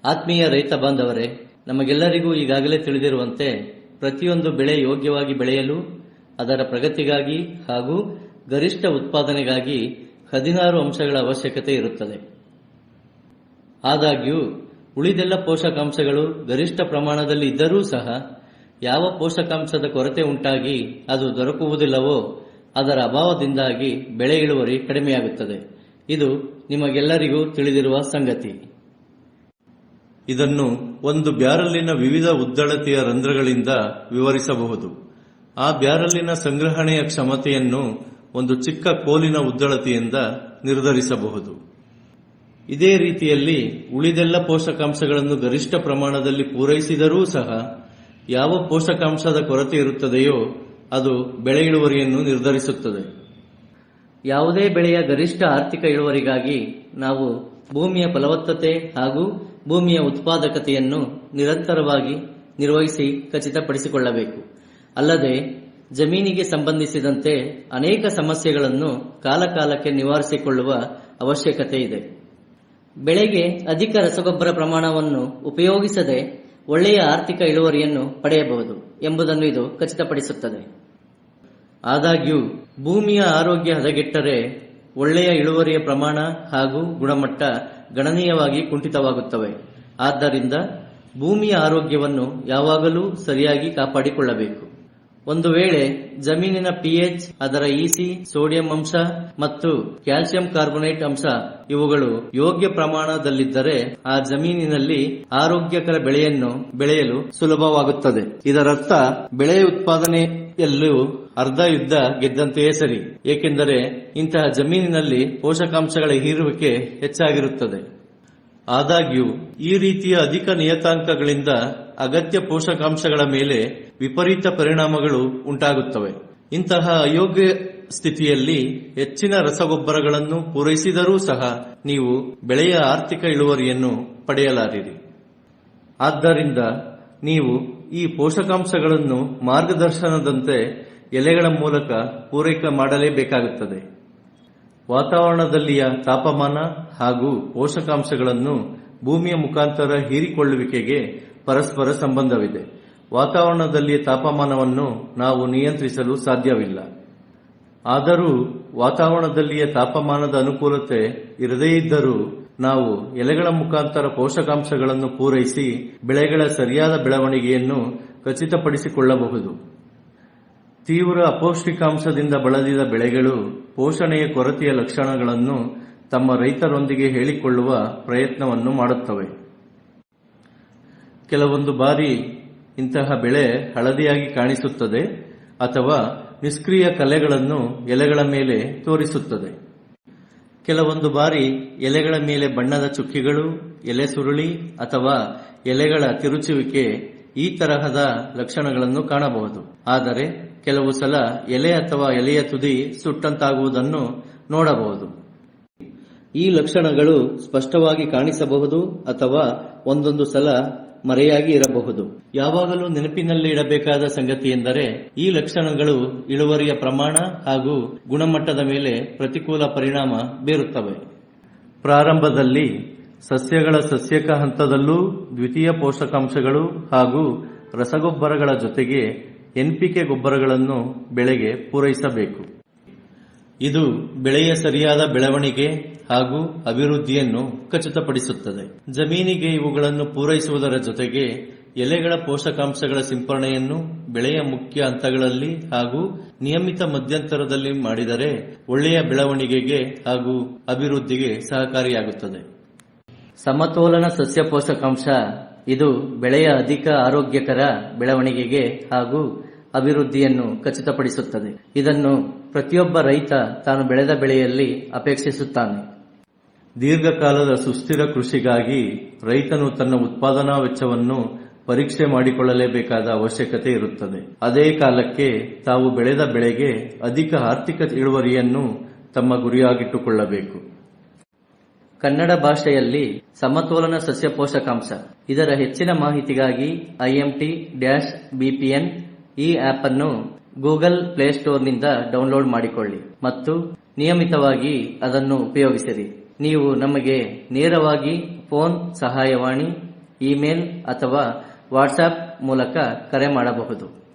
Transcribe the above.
ಆತ್ಮೀಯ ರೈತ ಬಾಂಧವರೇ, ನಮಗೆಲ್ಲರಿಗೂ ಈಗಾಗಲೇ ತಿಳಿದಿರುವಂತೆ ಪ್ರತಿಯೊಂದು ಬೆಳೆ ಯೋಗ್ಯವಾಗಿ ಬೆಳೆಯಲು ಅದರ ಪ್ರಗತಿಗಾಗಿ ಹಾಗೂ ಗರಿಷ್ಠ ಉತ್ಪಾದನೆಗಾಗಿ 16 ಅಂಶಗಳ ಅವಶ್ಯಕತೆ ಇರುತ್ತದೆ. ಆದಾಗ್ಯೂ ಉಳಿದೆಲ್ಲ ಪೋಷಕಾಂಶಗಳು ಗರಿಷ್ಠ ಪ್ರಮಾಣದಲ್ಲಿ ಇದ್ದರೂ ಸಹ ಯಾವ ಪೋಷಕಾಂಶದ ಕೊರತೆ ಉಂಟಾಗಿ ಅದು ದೊರಕುವುದಿಲ್ಲವೋ ಅದರ ಅಭಾವದಿಂದಾಗಿ ಬೆಳೆ ಇಳುವರಿ ಕಡಿಮೆಯಾಗುತ್ತದೆ. ಇದು ನಿಮಗೆಲ್ಲರಿಗೂ ತಿಳಿದಿರುವ ಸಂಗತಿ. ಇದನ್ನು ಒಂದು ಬ್ಯಾರಲ್ಲಿನ ವಿವಿಧ ಉದ್ದಳತೆಯ ರಂಧ್ರಗಳಿಂದ ವಿವರಿಸಬಹುದು. ಆ ಬ್ಯಾರಲ್ಲಿನ ಸಂಗ್ರಹಣೆಯ ಕ್ಷಮತೆಯನ್ನು ಒಂದು ಚಿಕ್ಕ ಕೋಲಿನ ಉದ್ದಳತೆಯಿಂದ ನಿರ್ಧರಿಸಬಹುದು. ಇದೇ ರೀತಿಯಲ್ಲಿ ಉಳಿದೆಲ್ಲ ಪೋಷಕಾಂಶಗಳನ್ನು ಗರಿಷ್ಠ ಪ್ರಮಾಣದಲ್ಲಿ ಪೂರೈಸಿದರೂ ಸಹ ಯಾವ ಪೋಷಕಾಂಶದ ಕೊರತೆ ಇರುತ್ತದೆಯೋ ಅದು ಬೆಳೆ ಇಳುವರಿಯನ್ನು ನಿರ್ಧರಿಸುತ್ತದೆ. ಯಾವುದೇ ಬೆಳೆಯ ಗರಿಷ್ಠ ಆರ್ಥಿಕ ಇಳುವರಿಗಾಗಿ ನಾವು ಭೂಮಿಯ ಫಲವತ್ತತೆ ಹಾಗೂ ಭೂಮಿಯ ಉತ್ಪಾದಕತೆಯನ್ನು ನಿರಂತರವಾಗಿ ನಿರ್ವಹಿಸಿ ಖಚಿತಪಡಿಸಿಕೊಳ್ಳಬೇಕು. ಅಲ್ಲದೆ ಜಮೀನಿಗೆ ಸಂಬಂಧಿಸಿದಂತೆ ಅನೇಕ ಸಮಸ್ಯೆಗಳನ್ನು ಕಾಲಕಾಲಕ್ಕೆ ನಿವಾರಿಸಿಕೊಳ್ಳುವ ಅವಶ್ಯಕತೆ ಇದೆ. ಬೆಳೆಗೆ ಅಧಿಕ ರಸಗೊಬ್ಬರ ಪ್ರಮಾಣವನ್ನು ಉಪಯೋಗಿಸದೆ ಒಳ್ಳೆಯ ಆರ್ಥಿಕ ಇಳುವರಿಯನ್ನು ಪಡೆಯಬಹುದು ಎಂಬುದನ್ನು ಇದು ಖಚಿತಪಡಿಸುತ್ತದೆ. ಆದಾಗ್ಯೂ ಭೂಮಿಯ ಆರೋಗ್ಯ ಹದಗೆಟ್ಟರೆ ಒಳ್ಳೆಯ ಇಳುವರಿಯ ಪ್ರಮಾಣ ಹಾಗೂ ಗುಣಮಟ್ಟ ಗಣನೀಯವಾಗಿ ಕುಂಠಿತವಾಗುತ್ತವೆ. ಆದ್ದರಿಂದ ಭೂಮಿಯ ಆರೋಗ್ಯವನ್ನು ಯಾವಾಗಲೂ ಸರಿಯಾಗಿ ಕಾಪಾಡಿಕೊಳ್ಳಬೇಕು. ಒಂದು ವೇಳೆ ಜಮೀನಿನ ಪಿಎಚ್, ಅದರ ಇಸಿ, ಸೋಡಿಯಂ ಅಂಶ ಮತ್ತು ಕ್ಯಾಲ್ಸಿಯಂ ಕಾರ್ಬೋನೇಟ್ ಅಂಶ ಇವುಗಳು ಯೋಗ್ಯ ಪ್ರಮಾಣದಲ್ಲಿದ್ದರೆ ಆ ಜಮೀನಿನಲ್ಲಿ ಆರೋಗ್ಯಕರ ಬೆಳೆಯನ್ನು ಬೆಳೆಯಲು ಸುಲಭವಾಗುತ್ತದೆ. ಇದರರ್ಥ ಬೆಳೆ ಉತ್ಪಾದನೆಯಲ್ಲೂ ಅರ್ಧ ಯುದ್ಧ ಗೆದ್ದಂತೆಯೇ ಸರಿ. ಏಕೆಂದರೆ ಇಂತಹ ಜಮೀನಿನಲ್ಲಿ ಪೋಷಕಾಂಶಗಳ ಹೀರುವಿಕೆ ಹೆಚ್ಚಾಗಿರುತ್ತದೆ. ಆದಾಗ್ಯೂ ಈ ರೀತಿಯ ಅಧಿಕ ನಿಯತಾಂಕಗಳಿಂದ ಅಗತ್ಯ ಪೋಷಕಾಂಶಗಳ ಮೇಲೆ ವಿಪರೀತ ಪರಿಣಾಮಗಳು ಉಂಟಾಗುತ್ತವೆ. ಇಂತಹ ಅಯೋಗ್ಯ ಸ್ಥಿತಿಯಲ್ಲಿ ಹೆಚ್ಚಿನ ರಸಗೊಬ್ಬರಗಳನ್ನು ಪೂರೈಸಿದರೂ ಸಹ ನೀವು ಬೆಳೆಯ ಆರ್ಥಿಕ ಇಳುವರಿಯನ್ನು ಪಡೆಯಲಾರಿರಿ. ಆದ್ದರಿಂದ ನೀವು ಈ ಪೋಷಕಾಂಶಗಳನ್ನು ಮಾರ್ಗದರ್ಶನದಂತೆ ಎಲೆಗಳ ಮೂಲಕ ಪೂರೈಕೆ ಮಾಡಲೇಬೇಕಾಗುತ್ತದೆ. ವಾತಾವರಣದಲ್ಲಿಯ ತಾಪಮಾನ ಹಾಗೂ ಪೋಷಕಾಂಶಗಳನ್ನು ಭೂಮಿಯ ಮುಖಾಂತರ ಹೀರಿಕೊಳ್ಳುವಿಕೆಗೆ ಪರಸ್ಪರ ಸಂಬಂಧವಿದೆ. ವಾತಾವರಣದಲ್ಲಿಯ ತಾಪಮಾನವನ್ನು ನಾವು ನಿಯಂತ್ರಿಸಲು ಸಾಧ್ಯವಿಲ್ಲ. ಆದರೂ ವಾತಾವರಣದಲ್ಲಿಯ ತಾಪಮಾನದ ಅನುಕೂಲತೆ ಇರದೇ ಇದ್ದರೂ ನಾವು ಎಲೆಗಳ ಮುಖಾಂತರ ಪೋಷಕಾಂಶಗಳನ್ನು ಪೂರೈಸಿ ಬೆಳೆಗಳ ಸರಿಯಾದ ಬೆಳವಣಿಗೆಯನ್ನು ಖಚಿತಪಡಿಸಿಕೊಳ್ಳಬಹುದು. ತೀವ್ರ ಅಪೌಷ್ಟಿಕಾಂಶದಿಂದ ಬಳಲಿದ ಬೆಳೆಗಳು ಪೋಷಣೆಯ ಕೊರತೆಯ ಲಕ್ಷಣಗಳನ್ನು ತಮ್ಮ ರೈತರೊಂದಿಗೆ ಹೇಳಿಕೊಳ್ಳುವ ಪ್ರಯತ್ನವನ್ನು ಮಾಡುತ್ತವೆ. ಕೆಲವೊಂದು ಬಾರಿ ಇಂತಹ ಬೆಳೆ ಹಳದಿಯಾಗಿ ಕಾಣಿಸುತ್ತದೆ ಅಥವಾ ನಿಷ್ಕ್ರಿಯ ಕಲೆಗಳನ್ನು ಎಲೆಗಳ ಮೇಲೆ ತೋರಿಸುತ್ತದೆ. ಕೆಲವೊಂದು ಬಾರಿ ಎಲೆಗಳ ಮೇಲೆ ಬಣ್ಣದ ಚುಕ್ಕಿಗಳು, ಎಲೆ ಸುರುಳಿ ಅಥವಾ ಎಲೆಗಳ ತಿರುಚುವಿಕೆ ಈ ತರಹದ ಲಕ್ಷಣಗಳನ್ನು ಕಾಣಬಹುದು. ಆದರೆ ಕೆಲವು ಸಲ ಎಲೆ ಅಥವಾ ಎಲೆಯ ತುದಿ ಸುಟ್ಟಂತಾಗುವುದನ್ನು ನೋಡಬಹುದು. ಈ ಲಕ್ಷಣಗಳು ಸ್ಪಷ್ಟವಾಗಿ ಕಾಣಿಸಬಹುದು ಅಥವಾ ಒಂದೊಂದು ಸಲ ಮರೆಯಾಗಿ ಇರಬಹುದು. ಯಾವಾಗಲೂ ನೆನಪಿನಲ್ಲಿ ಇಡಬೇಕಾದ ಸಂಗತಿ ಎಂದರೆ ಈ ಲಕ್ಷಣಗಳು ಇಳುವರಿಯ ಪ್ರಮಾಣ ಹಾಗೂ ಗುಣಮಟ್ಟದ ಮೇಲೆ ಪ್ರತಿಕೂಲ ಪರಿಣಾಮ ಬೀರುತ್ತವೆ. ಪ್ರಾರಂಭದಲ್ಲಿ ಸಸ್ಯಗಳ ಸಸ್ಯಕ ಹಂತದಲ್ಲೂ ದ್ವಿತೀಯ ಪೋಷಕಾಂಶಗಳು ಹಾಗೂ ರಸಗೊಬ್ಬರಗಳ ಜೊತೆಗೆ ಎನ್ಪಿಕೆ ಗೊಬ್ಬರಗಳನ್ನು ಬೆಳೆಗೆ ಪೂರೈಸಬೇಕು. ಇದು ಬೆಳೆಯ ಸರಿಯಾದ ಬೆಳವಣಿಗೆ ಹಾಗೂ ಅಭಿವೃದ್ಧಿಯನ್ನು ಖಚಿತಪಡಿಸುತ್ತದೆ. ಜಮೀನಿಗೆ ಇವುಗಳನ್ನು ಪೂರೈಸುವುದರ ಜೊತೆಗೆ ಎಲೆಗಳ ಪೋಷಕಾಂಶಗಳ ಸಿಂಪರಣೆಯನ್ನು ಬೆಳೆಯ ಮುಖ್ಯ ಹಂತಗಳಲ್ಲಿ ಹಾಗೂ ನಿಯಮಿತ ಮಧ್ಯಂತರದಲ್ಲಿ ಮಾಡಿದರೆ ಒಳ್ಳೆಯ ಬೆಳವಣಿಗೆಗೆ ಹಾಗೂ ಅಭಿವೃದ್ಧಿಗೆ ಸಹಕಾರಿಯಾಗುತ್ತದೆ. ಸಮತೋಲನ ಸಸ್ಯ ಪೋಷಕಾಂಶ ಇದು ಬೆಳೆಯ ಅಧಿಕ ಆರೋಗ್ಯಕರ ಬೆಳವಣಿಗೆಗೆ ಹಾಗೂ ಅಭಿವೃದ್ಧಿಯನ್ನು ಖಚಿತಪಡಿಸುತ್ತದೆ. ಇದನ್ನು ಪ್ರತಿಯೊಬ್ಬ ರೈತ ತಾನು ಬೆಳೆದ ಬೆಳೆಯಲ್ಲಿ ಅಪೇಕ್ಷಿಸುತ್ತಾನೆ. ದೀರ್ಘಕಾಲದ ಸುಸ್ಥಿರ ಕೃಷಿಗಾಗಿ ರೈತನು ತನ್ನ ಉತ್ಪಾದನಾ ವೆಚ್ಚವನ್ನು ಪರೀಕ್ಷೆ ಮಾಡಿಕೊಳ್ಳಲೇಬೇಕಾದ ಅವಶ್ಯಕತೆ ಇರುತ್ತದೆ. ಅದೇ ಕಾಲಕ್ಕೆ ತಾವು ಬೆಳೆದ ಬೆಳೆಗೆ ಅಧಿಕ ಆರ್ಥಿಕ ಇಳುವರಿಯನ್ನು ತಮ್ಮ ಗುರಿಯಾಗಿಟ್ಟುಕೊಳ್ಳಬೇಕು. ಕನ್ನಡ ಭಾಷೆಯಲ್ಲಿ ಸಮತೋಲನ ಸಸ್ಯ ಪೋಷಕಾಂಶ ಇದರ ಹೆಚ್ಚಿನ ಮಾಹಿತಿಗಾಗಿ IMT-BPN ಈ ಆಪ್ ಅನ್ನು ಗೂಗಲ್ ಪ್ಲೇಸ್ಟೋರ್ನಿಂದ ಡೌನ್ಲೋಡ್ ಮಾಡಿಕೊಳ್ಳಿ ಮತ್ತು ನಿಯಮಿತವಾಗಿ ಅದನ್ನು ಉಪಯೋಗಿಸಿರಿ. ನೀವು ನಮಗೆ ನೇರವಾಗಿ ಫೋನ್, ಸಹಾಯವಾಣಿ ಇಮೇಲ್ ಅಥವಾ ವಾಟ್ಸ್ಆಪ್ ಮೂಲಕ ಕರೆ ಮಾಡಬಹುದು.